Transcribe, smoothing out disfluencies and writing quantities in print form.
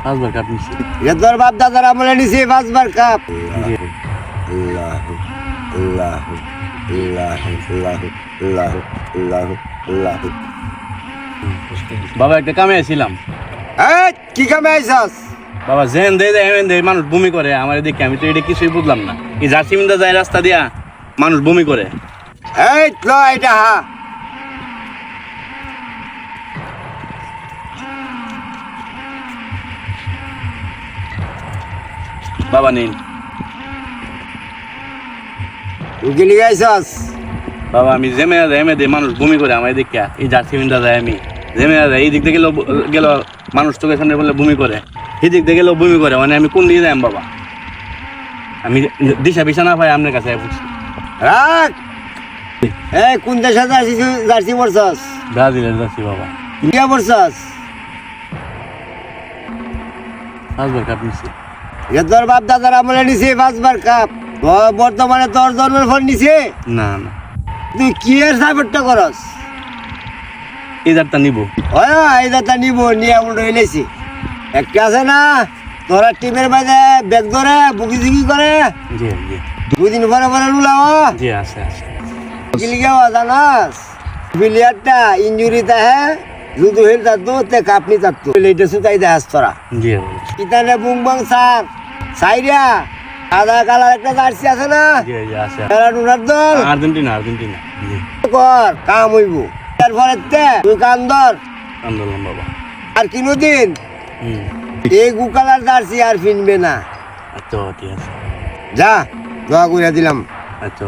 5 বার cup নিছি। এটা তোর বাপ দাদার আমলে নিছি 5 বার কাপ। জি। আল্লাহ আল্লাহ আল্লাহ আল্লাহ আল্লাহ আল্লাহ। বাবা একটা কামে আছিলাম। এই কি কামে আইছস? বাবা জেন দে এমন দে মানুষ বমি করে আমার এদিকে, আমি তো এটা কিছুই বুঝলাম না। এই জার্সি মিন্দা যায় রাস্তা দিয়া মানুষ বমি করে। এই ল এটা হা বাবা নেই। তুই কি লিগে আইছস? বাবা আমি জেমে দে মানুষ বমি করে আমার এদিকে, এই জার্সি মিন্দা যায় আমি জেমে যায় এই দিক থেকে গেল মানুষ চোখের সামনে বলে বমি করে, এই দিক থেকে গেলেও বমি করে, মানে আমি কোন দিকে যাই বাবা? আমি দিশা পিছা না পাই আপনার কাছে বুঝছি। রাখ। এই কোন দেশে জার্সি পরছস? ব্রাজিলের যাচ্ছি বাবা। ইন্ডিয়া পরছস? 5 বার কাপ নিছি। এটা তোর বাপ দাদার আমলে নিছি 5 বার কাপ। বর্তমানে তোর জন্মের ফোন নিছে। না না, তুই কি এর সাপোর্টটা করস? এই জারটা নিব। ওই এই দাতা নিব নিয়ে উল্টো হইলেছি। একটা আছে না তোরা টিমের বাইরে ব্যাগ ধরে বুকি ঝুঁকি করে, জি জি 2 দিন পরে পরে লুলাও। জি আছে আছে। কি লিগে জানাস? প্লেয়ারটা ইঞ্জুরিতে হ্যাঁ যদি হইল তাতো তে কাপনি তাতো লেটে সুতাই দেখাস তোরা। জি ইতানে বুং বাং সার সাইরা সাদা কালার একটা জার্সি আছে না, জি জি আছে। খেলাধুলার দল আর্জেন্টিনা জি কর কাম হইব। তারপরে তুই কান ধর আন্দোলন বাবা। আর কিনুদিন হুম এই গুকালার জার্সি আর ফিনবে না। আচ্ছা ঠিক আছে। যা দোয়া কইরা দিলাম। আচ্ছা।